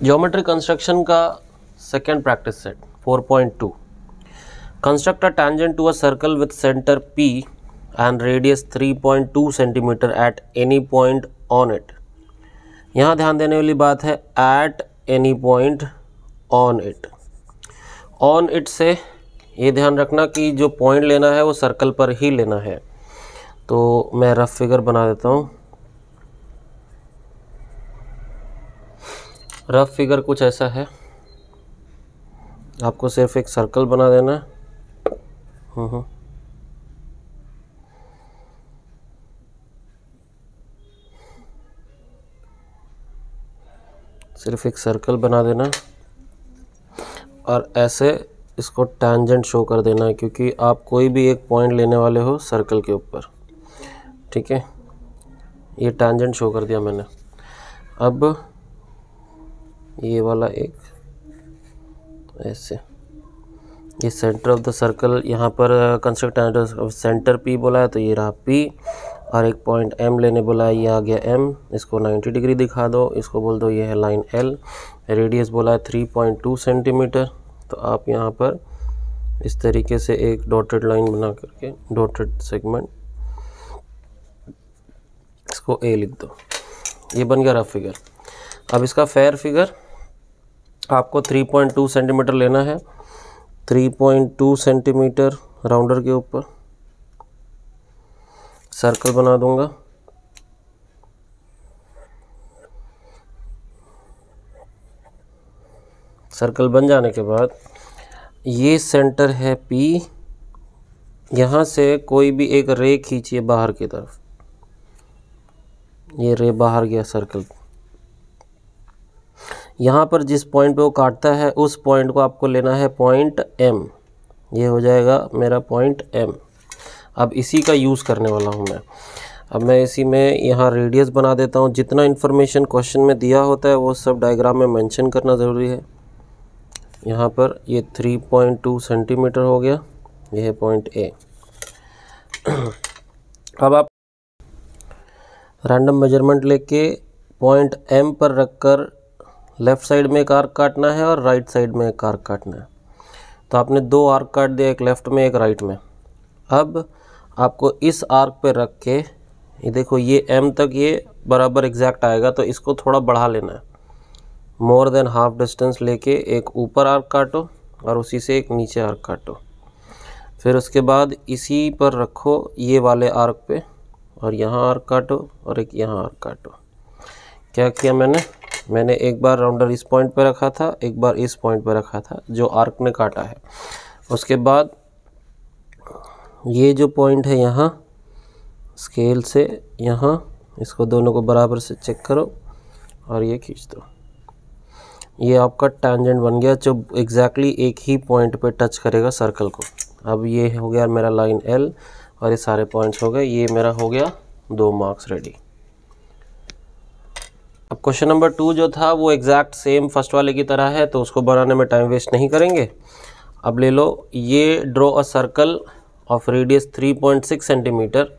Geometry construction का second practice set 4.2। Construct a tangent to a circle with centre P and radius 3.2 centimetre at any point on it. यहाँ ध्यान देने वाली बात है at any point on it. On it से ये ध्यान रखना कि जो पॉइंट लेना है वो सर्कल पर ही लेना है। तो मैं रफ फिगर बना देता हूँ। रफ फिगर कुछ ऐसा है, आपको सिर्फ एक सर्कल बना देना है। सिर्फ एक सर्कल बना देना और ऐसे इसको टैंजेंट शो कर देना है, क्योंकि आप कोई भी एक पॉइंट लेने वाले हो सर्कल के ऊपर। ठीक है, ये टैंजेंट शो कर दिया मैंने। अब ये वाला एक ऐसे, ये सेंटर ऑफ द सर्कल यहाँ पर कंस्ट्रक्ट सेंटर P बोला है तो ये रहा P, और एक पॉइंट M लेने बोला है, ये आ गया M। इसको 90 डिग्री दिखा दो, इसको बोल दो ये है लाइन L। रेडियस बोला है 3.2 सेंटीमीटर। तो आप यहाँ पर इस तरीके से एक डॉटेड लाइन बना करके डॉटेड सेगमेंट, इसको A लिख दो। ये बन गया रफ फिगर। अब इसका फेयर फिगर आपको 3.2 सेंटीमीटर लेना है। 3.2 सेंटीमीटर राउंडर के ऊपर सर्कल बना दूंगा। सर्कल बन जाने के बाद ये सेंटर है P, यहाँ से कोई भी एक रे खींचिए बाहर की तरफ। ये रे बाहर गया सर्कल। यहाँ पर जिस पॉइंट पे वो काटता है उस पॉइंट को आपको लेना है पॉइंट M। ये हो जाएगा मेरा पॉइंट M। अब इसी का यूज़ करने वाला हूँ मैं। अब मैं इसी में यहाँ रेडियस बना देता हूँ। जितना इन्फॉर्मेशन क्वेश्चन में दिया होता है वो सब डायग्राम में मेंशन करना ज़रूरी है। यहाँ पर ये 3.2 सेंटीमीटर हो गया, ये है पॉइंट A। अब आप रैंडम मेजरमेंट लेके पॉइंट M पर रखकर लेफ़्ट साइड में एक आर्क काटना है और राइट साइड में एक आर्क काटना है। तो आपने दो आर्क काट दिया, एक लेफ़्ट में एक राइट में। अब आपको इस आर्क पे रख के ये देखो, ये M तक ये बराबर एग्जैक्ट आएगा, तो इसको थोड़ा बढ़ा लेना है। मोर देन हाफ डिस्टेंस लेके एक ऊपर आर्क काटो और उसी से एक नीचे आर्क काटो। फिर उसके बाद इसी पर रखो ये वाले आर्क पे, और यहाँ आर्क काटो और एक यहाँ आर्क काटो। क्या किया मैंने एक बार राउंडर इस पॉइंट पर रखा था, एक बार इस पॉइंट पर रखा था जो आर्क ने काटा है। उसके बाद ये जो पॉइंट है यहाँ स्केल से यहाँ, इसको दोनों को बराबर से चेक करो और ये खींच दो। ये आपका टैंजेंट बन गया जो एग्जैक्टली एक ही पॉइंट पे टच करेगा सर्कल को। अब ये हो गया मेरा लाइन L और ये सारे पॉइंट्स हो गए। ये मेरा हो गया 2 मार्क्स रेडी। अब क्वेश्चन नंबर 2 जो था वो एग्जैक्ट सेम फर्स्ट वाले की तरह है, तो उसको बनाने में टाइम वेस्ट नहीं करेंगे। अब ले लो, ये draw a circle of radius 3.6 centimetre,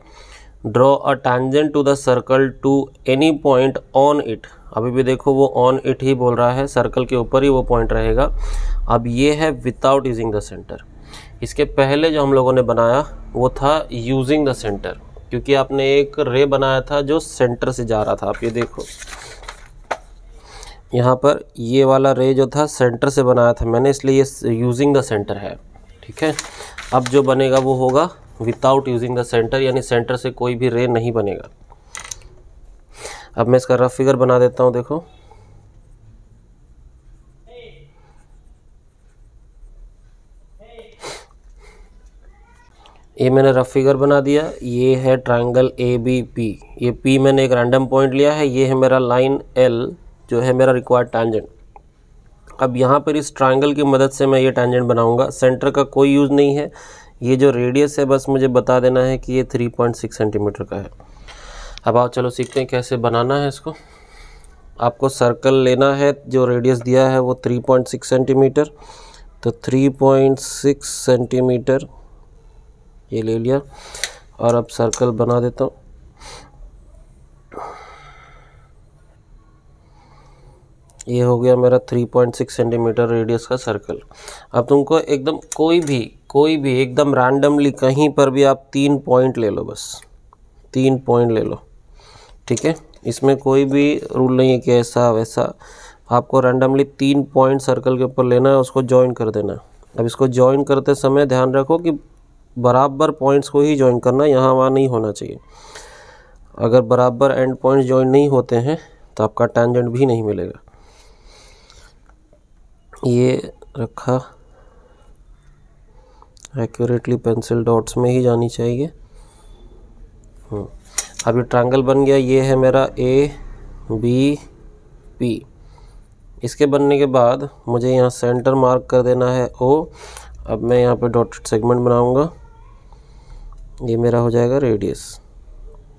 draw a tangent to the circle to any point on it. अभी भी देखो वो ऑन इट ही बोल रहा है, सर्कल के ऊपर ही वो पॉइंट रहेगा। अब ये है विदाउट यूजिंग द सेंटर। इसके पहले जो हम लोगों ने बनाया वो था यूजिंग द सेंटर, क्योंकि आपने एक रे बनाया था जो सेंटर से जा रहा था। आप ये देखो, यहाँ पर ये वाला रे जो था सेंटर से बनाया था मैंने, इसलिए ये यूजिंग द सेंटर है। ठीक है, अब जो बनेगा वो होगा विदाउट यूजिंग द सेंटर, यानी सेंटर से कोई भी रे नहीं बनेगा। अब मैं इसका रफ फिगर बना देता हूँ। देखो, ये मैंने रफ फिगर बना दिया। ये है ट्रायंगल ABP। ये P मैंने एक रैंडम पॉइंट लिया है। ये है मेरा लाइन L जो है मेरा रिक्वायर्ड टैंजेंट। अब यहाँ पर इस ट्रायंगल की मदद से मैं ये टैंजेंट बनाऊंगा। सेंटर का कोई यूज़ नहीं है। ये जो रेडियस है बस मुझे बता देना है कि ये 3.6 सेंटीमीटर का है। अब आओ चलो सीखते हैं कैसे बनाना है इसको। आपको सर्कल लेना है, जो रेडियस दिया है वो 3.6 सेंटीमीटर। तो 3.6 सेंटीमीटर ये ले लिया और अब सर्कल बना देता हूँ। ये हो गया मेरा 3.6 सेंटीमीटर रेडियस का सर्कल। अब तुमको एकदम कोई भी एकदम रैंडमली कहीं पर भी आप 3 पॉइंट ले लो, बस 3 पॉइंट ले लो, ठीक है। इसमें कोई भी रूल नहीं है कि ऐसा वैसा, आपको रैंडमली 3 पॉइंट सर्कल के ऊपर लेना है, उसको ज्वाइन कर देना है। अब इसको ज्वाइन करते समय ध्यान रखो कि बराबर पॉइंट्स को ही ज्वाइन करना, यहाँ वहाँ नहीं होना चाहिए। अगर बराबर एंड पॉइंट्स ज्वाइन नहीं होते हैं तो आपका टेंजेंट भी नहीं मिलेगा। ये रखा, एक्यूरेटली पेंसिल डॉट्स में ही जानी चाहिए। अब ये ट्रायंगल बन गया। ये है मेरा ABP। इसके बनने के बाद मुझे यहाँ सेंटर मार्क कर देना है O। अब मैं यहाँ पे डॉटेड सेगमेंट बनाऊंगा, ये मेरा हो जाएगा रेडियस।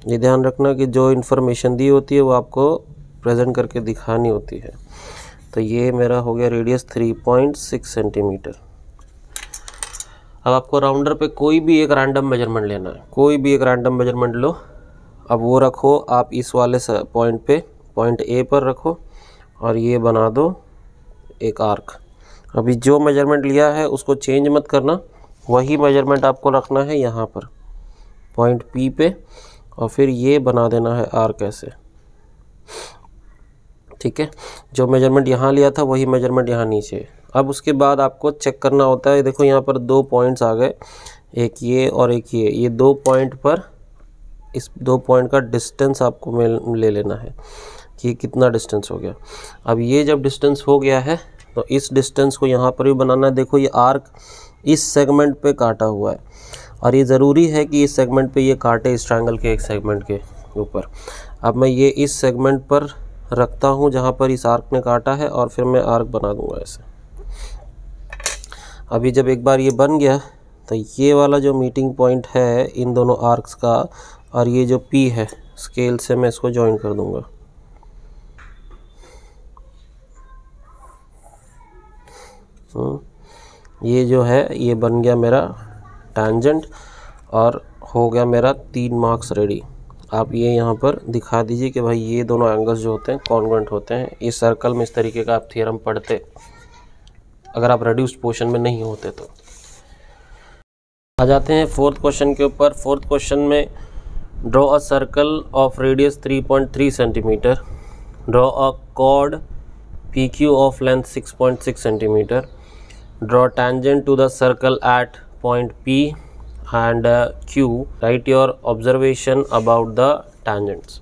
ये ध्यान रखना कि जो इन्फॉर्मेशन दी होती है वो आपको प्रेजेंट करके दिखानी होती है। तो ये मेरा हो गया रेडियस 3.6 सेंटीमीटर। अब आपको राउंडर पे कोई भी एक रैंडम मेजरमेंट लेना है, कोई भी एक रैंडम मेजरमेंट लो। अब वो रखो आप इस वाले पॉइंट पे, पॉइंट A पर रखो और ये बना दो एक आर्क। अभी जो मेजरमेंट लिया है उसको चेंज मत करना, वही मेजरमेंट आपको रखना है यहाँ पर पॉइंट P पे, और फिर ये बना देना है आर्क ऐसे, ठीक है। जो मेजरमेंट यहाँ लिया था वही मेजरमेंट यहाँ नीचे। अब उसके बाद आपको चेक करना होता है, देखो यहाँ पर 2 पॉइंट्स आ गए, एक ये और एक ये 2 पॉइंट पर, इस 2 पॉइंट का डिस्टेंस आपको ले लेना है कि कितना डिस्टेंस हो गया। अब ये जब डिस्टेंस हो गया है तो इस डिस्टेंस को यहाँ पर भी बनाना है। देखो ये आर्क इस सेगमेंट पे काटा हुआ है और ये ज़रूरी है कि इस सेगमेंट पे ये काटे, इस ट्रायंगल के एक सेगमेंट के ऊपर। अब मैं ये इस सेगमेंट पर रखता हूँ जहाँ पर इस आर्क ने काटा है और फिर मैं आर्क बना दूँगा ऐसे। अभी जब एक बार ये बन गया तो ये वाला जो मीटिंग पॉइंट है इन दोनों आर्क्स का और ये जो P है, स्केल से मैं इसको ज्वाइन कर दूँगा। ये जो है ये बन गया मेरा टेंजेंट और हो गया मेरा 3 मार्क्स रेडी। आप ये यहाँ पर दिखा दीजिए कि भाई ये दोनों एंगल्स जो होते हैं कॉन्ग्रुएंट होते हैं। इस सर्कल में इस तरीके का आप थ्योरम पढ़ते अगर आप रिड्यूस्ड पोर्शन में नहीं होते तो। आ जाते हैं 4th क्वेश्चन के ऊपर। 4th क्वेश्चन में draw a circle of radius 3.3 centimetre, draw a cord PQ of length 6.6 centimetre, draw tangent to the circle at point P and Q, write your observation about the tangents।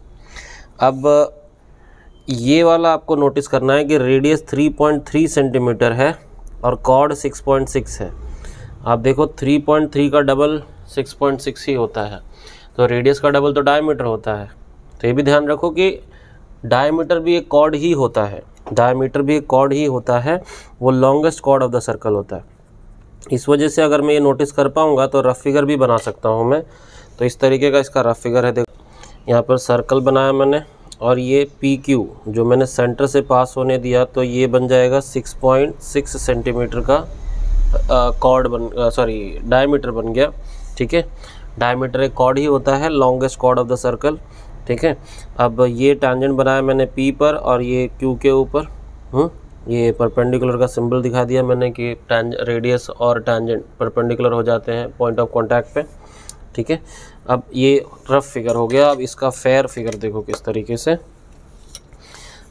अब ये वाला आपको notice करना है कि radius 3.3 centimetre है और cord 6.6 है। आप देखो 3.3 का डबल 6.6 ही होता है, तो रेडियस का डबल तो डायमीटर होता है। तो ये भी ध्यान रखो कि डायमीटर भी एक कॉर्ड ही होता है, डायमीटर भी एक कॉर्ड ही होता है, वो longest chord of the circle होता है। इस वजह से अगर मैं ये नोटिस कर पाऊँगा तो रफ फिगर भी बना सकता हूँ मैं। तो इस तरीके का इसका रफ फिगर है। देखो यहाँ पर सर्कल बनाया मैंने और ये PQ जो मैंने सेंटर से पास होने दिया, तो ये बन जाएगा 6.6 सेंटीमीटर का कॉर्ड डायमीटर बन गया, ठीक है। डायमीटर एक कॉर्ड ही होता है, longest chord of the circle, ठीक है। अब ये टेंजेंट बनाया मैंने P पर और ये Q के ऊपर, ये परपेंडिकुलर का सिंबल दिखा दिया मैंने कि रेडियस और टेंजेंट परपेंडिकुलर हो जाते हैं पॉइंट ऑफ कांटेक्ट पे, ठीक है। अब ये रफ फिगर हो गया। अब इसका फेयर फिगर देखो किस तरीके से।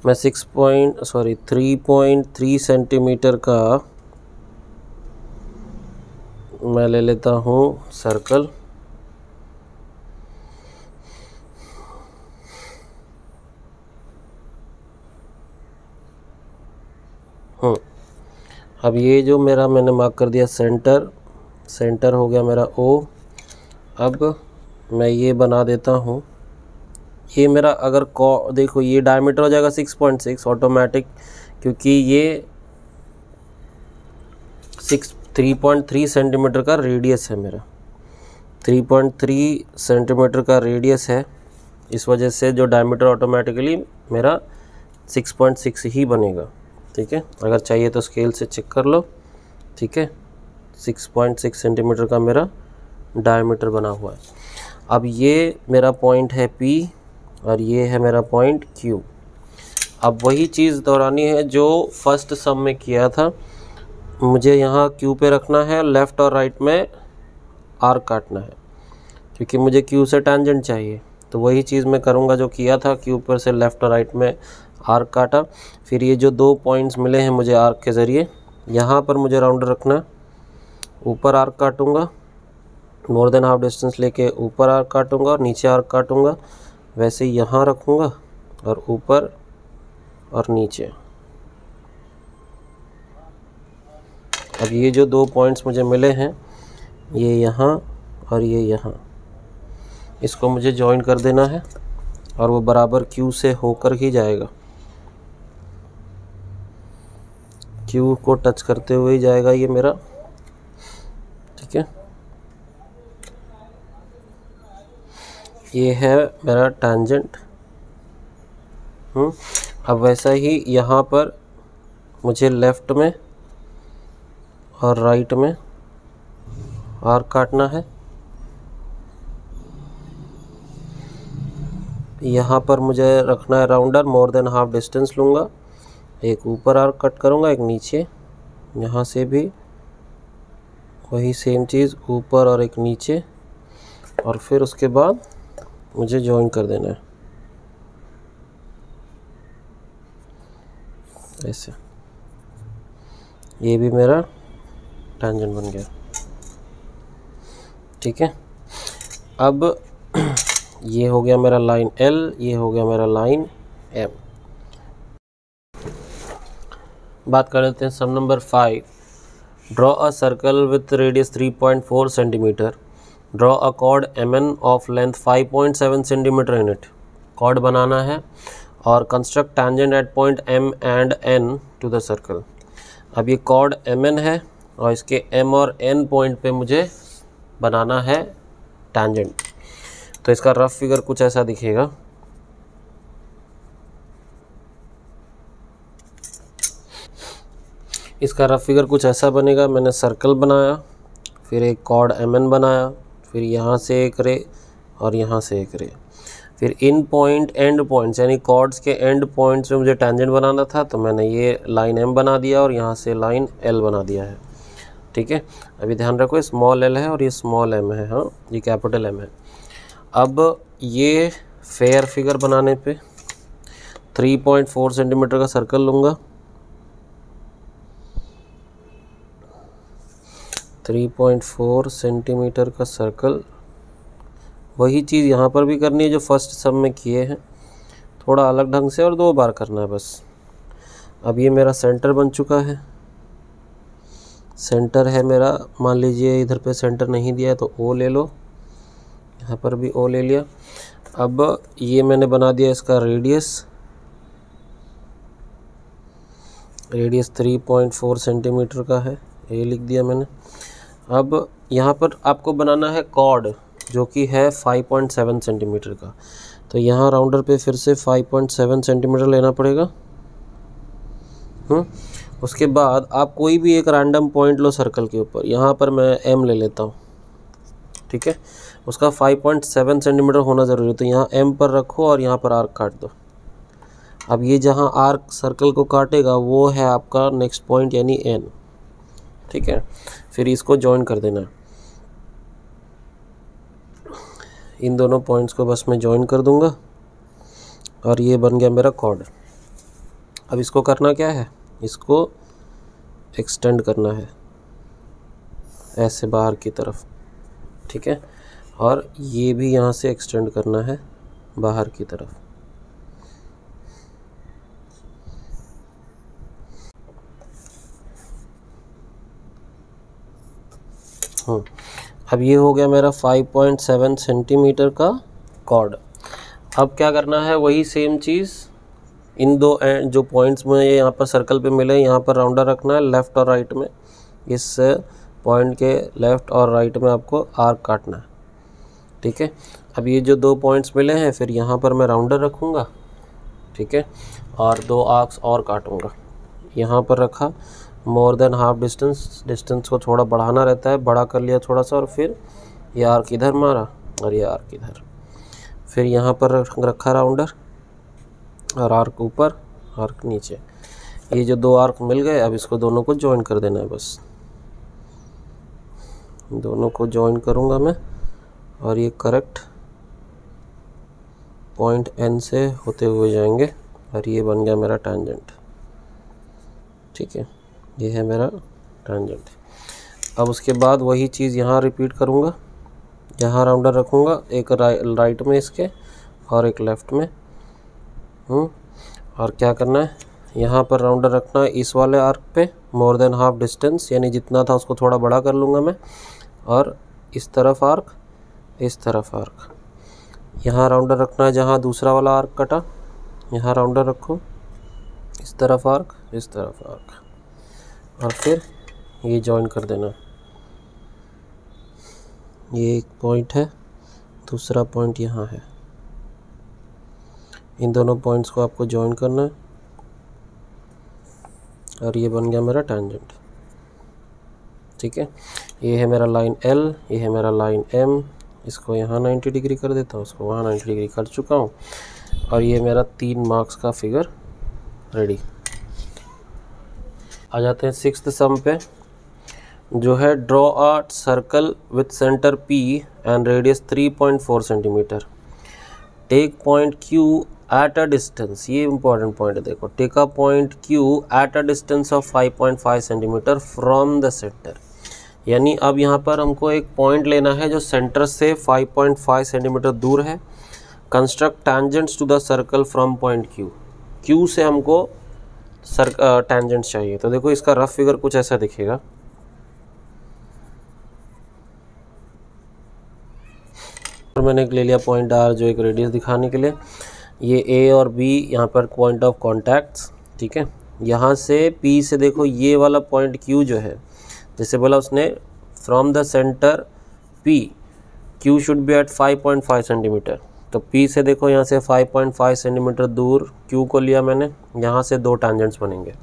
मैं 3.3 सेंटीमीटर का मैं ले लेता हूँ सर्कल। अब ये जो मैंने मार्क कर दिया सेंटर हो गया मेरा O। अब मैं ये बना देता हूँ, ये मेरा अगर देखो ये डायमीटर हो जाएगा 6.6 ऑटोमेटिक, क्योंकि ये 3.3 सेंटीमीटर का रेडियस है मेरा, 3.3 सेंटीमीटर का रेडियस है। इस वजह से जो डायमीटर ऑटोमेटिकली मेरा 6.6 ही बनेगा, ठीक है। अगर चाहिए तो स्केल से चेक कर लो, ठीक है। 6.6 सेंटीमीटर का मेरा डायमीटर बना हुआ है। अब ये मेरा पॉइंट है P और ये है मेरा पॉइंट Q। अब वही चीज़ दोहरानी है जो फर्स्ट सम में किया था। मुझे यहाँ क्यू पे रखना है, लेफ़्ट और राइट में आर्क काटना है, क्योंकि मुझे क्यू से टैंजेंट चाहिए। तो वही चीज़ मैं करूँगा जो किया था, क्यू पर से लेफ़्ट और राइट में आर्क काटा। फिर ये जो 2 पॉइंट्स मिले हैं मुझे आर्क के ज़रिए, यहाँ पर मुझे राउंडर रखना, ऊपर आर्क काटूँगा, मोर देन हाफ डिस्टेंस लेके ऊपर आर्क काटूँगा और नीचे आर्क काटूँगा। वैसे यहाँ रखूँगा और ऊपर और नीचे। अब ये जो 2 पॉइंट्स मुझे मिले हैं, ये यहाँ और ये यहाँ, इसको मुझे जॉइन कर देना है और वो बराबर क्यू से होकर ही जाएगा, क्यू को टच करते हुए ही जाएगा ये मेरा। ठीक है, ये है मेरा टैंजेंट। अब वैसा ही यहाँ पर मुझे लेफ़्ट में और राइट में आर्क काटना है। यहाँ पर मुझे रखना है राउंडर, मोर देन हाफ डिस्टेंस लूँगा, एक ऊपर आर्क कट करूँगा, एक नीचे, यहाँ से भी वही सेम चीज़, ऊपर और एक नीचे, और फिर उसके बाद मुझे जॉइन कर देना है ऐसे। ये भी मेरा टैंजेंट बन गया। ठीक है, अब ये हो गया मेरा लाइन L, ये हो गया मेरा लाइन M। बात कर लेते हैं sum number 5। Draw a circle with radius 3.4 centimetre, draw a chord MN of length 5.7 centimetre in it. Chord बनाना है और construct tangent at point M and N to the circle. अब ये कॉर्ड MN है और इसके M और N point पे मुझे बनाना है टैंजेंट। तो इसका रफ फिगर कुछ ऐसा दिखेगा। इसका रफ फिगर कुछ ऐसा बनेगा। मैंने सर्कल बनाया, फिर एक कॉर्ड MN बनाया, फिर यहाँ से एक रे और यहाँ से एक रे, फिर इन पॉइंट एंड पॉइंट्स यानी कॉर्ड्स के एंड पॉइंट्स में मुझे टैंजेंट बनाना था, तो मैंने ये लाइन M बना दिया और यहाँ से लाइन L बना दिया है। ठीक है, अभी ध्यान रखो स्मॉल l है और ये स्मॉल m है, हाँ ये कैपिटल M है। अब ये फेयर फिगर बनाने पे 3.4 सेंटीमीटर का सर्कल लूँगा, 3.4 सेंटीमीटर का सर्कल। वही चीज़ यहाँ पर भी करनी है जो फर्स्ट सम में किए हैं, थोड़ा अलग ढंग से और 2 बार करना है बस। अब ये मेरा सेंटर बन चुका है, सेंटर है मेरा, मान लीजिए इधर पे सेंटर नहीं दिया है तो O ले लो, यहाँ पर भी O ले लिया। अब ये मैंने बना दिया इसका रेडियस 3.4 सेंटीमीटर का है, ये लिख दिया मैंने। अब यहाँ पर आपको बनाना है कॉर्ड जो कि है 5.7 सेंटीमीटर का, तो यहाँ राउंडर पे फिर से 5.7 सेंटीमीटर लेना पड़ेगा। उसके बाद आप कोई भी एक रैंडम पॉइंट लो सर्कल के ऊपर, यहाँ पर मैं M ले लेता हूँ। ठीक है, उसका 5.7 सेंटीमीटर होना ज़रूरी है, तो यहाँ M पर रखो और यहाँ पर आर्क काट दो। अब ये जहाँ आर्क सर्कल को काटेगा वो है आपका नेक्स्ट पॉइंट यानी N। ठीक है, फिर इसको जॉइन कर देना है, इन दोनों पॉइंट्स को बस मैं जॉइन कर दूंगा और ये बन गया मेरा कॉर्ड। अब इसको करना क्या है, इसको एक्सटेंड करना है ऐसे बाहर की तरफ। ठीक है, और ये भी यहाँ से एक्सटेंड करना है बाहर की तरफ। अब ये हो गया मेरा 5.7 सेंटीमीटर का कॉर्ड। अब क्या करना है, वही सेम चीज़, इन दो जो पॉइंट्स मुझे यहाँ पर सर्कल पे मिले, यहाँ पर राउंडर रखना है लेफ़्ट और राइट में। इस पॉइंट के लेफ़्ट और राइट में आपको आर्क काटना है। ठीक है, अब ये जो 2 पॉइंट्स मिले हैं, फिर यहाँ पर मैं राउंडर रखूँगा। ठीक है, और 2 आर्क्स और काटूँगा। यहाँ पर रखा, मोर देन हाफ डिस्टेंस को थोड़ा बढ़ाना रहता है, बड़ा कर लिया थोड़ा सा, और फिर ये आर्क इधर मारा और ये आर्क इधर। फिर यहाँ पर रखा राउंडर और आर्क ऊपर आर्क नीचे। ये जो दो आर्क मिल गए, अब इसको दोनों को ज्वाइन कर देना है बस। दोनों को ज्वाइन करूँगा मैं और ये करेक्ट पॉइंट एन से होते हुए जाएंगे और ये बन गया मेरा टैंजेंट। ठीक है, ये है मेरा टैंजेंट। अब उसके बाद वही चीज़ यहाँ रिपीट करूँगा। यहाँ राउंडर रखूँगा, एक राइट में इसके और एक लेफ़्ट में। और क्या करना है, यहाँ पर राउंडर रखना है इस वाले आर्क पे मोर देन हाफ डिस्टेंस, यानी जितना था उसको थोड़ा बड़ा कर लूँगा मैं। और इस तरफ आर्क, इस तरफ आर्क। यहाँ राउंडर रखना है जहाँ दूसरा वाला आर्क कटा, यहाँ राउंडर रखो। इस तरफ आर्क, इस तरफ आर्क, और फिर ये जॉइन कर देना। ये एक पॉइंट है, दूसरा पॉइंट यहाँ है। इन दोनों पॉइंट्स को आपको जॉइन करना है और ये बन गया मेरा टैंजेंट। ठीक है, ये है मेरा लाइन L, ये है मेरा लाइन M। इसको यहाँ 90 डिग्री कर देता हूँ, उसको वहाँ 90 डिग्री कर चुका हूँ। और ये मेरा 3 मार्क्स का फिगर रेडी। आ जाते हैं 6th सम पे, जो है draw a circle with centre P and radius 3.4 centimetre. Take point Q at a distance, ये इंपॉर्टेंट पॉइंट है, देखो। Take a point Q at a distance of 5.5 centimetre from the centre. यानी अब यहाँ पर हमको एक पॉइंट लेना है जो सेंटर से 5.5 सेंटीमीटर दूर है। Construct tangents to the circle from point Q। Q से हमको टैंजेंट्स चाहिए। तो देखो इसका रफ फिगर कुछ ऐसा दिखेगा। और मैंने ले लिया पॉइंट R जो एक रेडियस दिखाने के लिए। ये A और B यहाँ पर पॉइंट ऑफ कॉन्टैक्ट्स। ठीक है, यहाँ से P से देखो ये वाला पॉइंट Q जो है, जैसे बोला उसने from the centre P Q should be at 5.5 centimetre. तो P से देखो यहाँ से 5.5 सेंटीमीटर दूर Q को लिया मैंने, यहाँ से 2 टैंजेंट्स बनेंगे।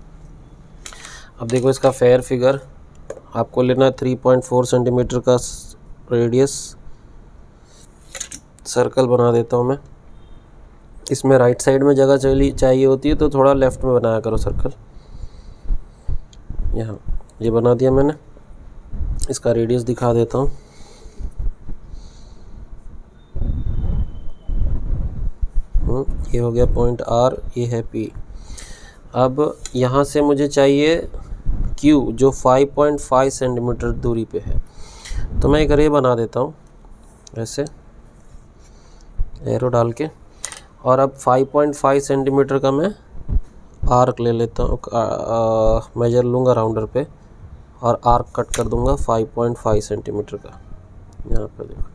अब देखो इसका फेयर फिगर आपको लेना है 3.4 सेंटीमीटर का रेडियस सर्कल बना देता हूँ मैं। इसमें राइट साइड में जगह चाहिए होती है, तो थोड़ा लेफ़्ट में बनाया करो सर्कल। यहाँ ये बना दिया मैंने। इसका रेडियस दिखा देता हूँ। ये हो गया पॉइंट R, ये है P। अब यहाँ से मुझे चाहिए Q जो 5.5 सेंटीमीटर दूरी पे है। तो मैं एक रे बना देता हूँ ऐसे एरो डाल के। और अब 5.5 सेंटीमीटर का मैं आर्क ले लेता हूँ, मेजर लूँगा राउंडर पे और आर्क कट कर दूँगा 5.5 सेंटीमीटर का। यहाँ पर देखो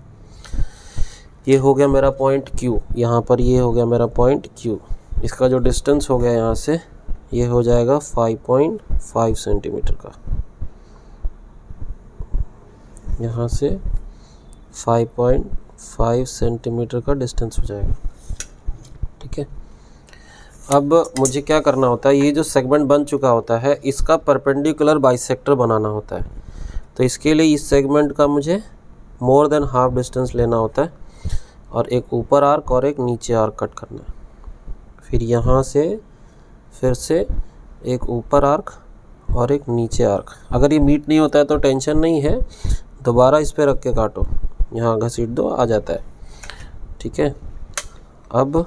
ये हो गया मेरा पॉइंट Q। यहाँ पर ये हो गया मेरा पॉइंट Q। इसका जो डिस्टेंस हो गया यहाँ से, ये हो जाएगा 5.5 सेंटीमीटर का। यहाँ से 5.5 सेंटीमीटर का डिस्टेंस हो जाएगा। ठीक है, अब मुझे क्या करना होता है, ये जो सेगमेंट बन चुका होता है इसका परपेंडिकुलर बाइसेक्टर बनाना होता है। तो इसके लिए इस सेगमेंट का मुझे मोर देन हाफ डिस्टेंस लेना होता है और एक ऊपर आर्क और एक नीचे आर्क कट करना है। फिर यहाँ से फिर से एक ऊपर आर्क और एक नीचे आर्क। अगर ये मीट नहीं होता है तो टेंशन नहीं है, दोबारा इस पे रख के काटो, यहाँ घसीट दो, आ जाता है। ठीक है, अब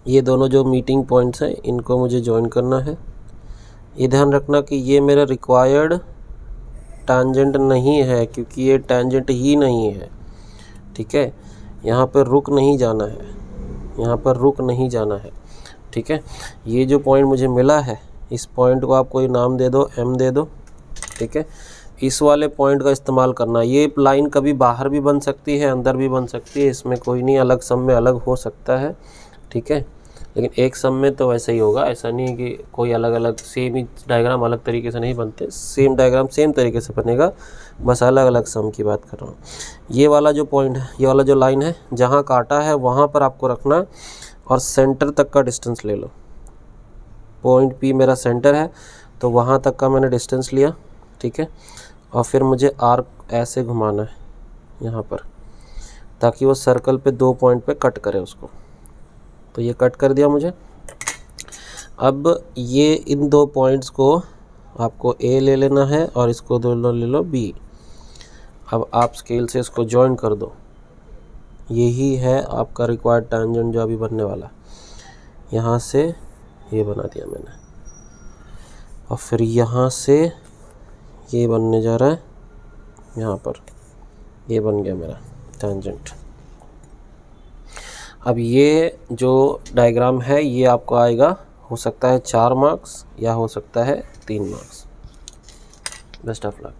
ये दोनों जो मीटिंग पॉइंट्स हैं इनको मुझे ज्वाइन करना है। ये ध्यान रखना कि ये मेरा रिक्वायर्ड टैंजेंट नहीं है, क्योंकि ये टैंजेंट ही नहीं है। ठीक है, यहाँ पर रुक नहीं जाना है, यहाँ पर रुक नहीं जाना है। ठीक है, ये जो पॉइंट मुझे मिला है, इस पॉइंट को आप कोई नाम दे दो, M दे दो। ठीक है, इस वाले पॉइंट का इस्तेमाल करना। ये लाइन कभी बाहर भी बन सकती है, अंदर भी बन सकती है, इसमें कोई नहीं, अलग सम में अलग हो सकता है। ठीक है, लेकिन एक सम में तो वैसा ही होगा। ऐसा नहीं है कि कोई अलग अलग सेम ही डायग्राम अलग तरीके से नहीं बनते, सेम डायग्राम सेम तरीके से बनेगा, बस अलग अलग सम की बात कर रहा हूँ। ये वाला जो पॉइंट है, ये वाला जो लाइन है, जहाँ काटा है वहाँ पर आपको रखना है और सेंटर तक का डिस्टेंस ले लो। पॉइंट P मेरा सेंटर है तो वहाँ तक का मैंने डिस्टेंस लिया। ठीक है, और फिर मुझे आर्क ऐसे घुमाना है, यहाँ पर, ताकि वो सर्कल पे 2 पॉइंट पे कट करे उसको। तो ये कट कर दिया मुझे। अब ये इन 2 पॉइंट्स को आपको ए ले लेना है और इसको दोनों ले लो बी। अब आप स्केल से इसको जॉइन कर दो। यही है आपका रिक्वायर्ड टेंजेंट जो अभी बनने वाला। यहाँ से ये बना दिया मैंने, और फिर यहाँ से ये बनने जा रहा है, यहाँ पर ये बन गया मेरा टेंजेंट। अब ये जो डायग्राम है ये आपको आएगा, हो सकता है 4 मार्क्स या हो सकता है 3 मार्क्स। Best of luck.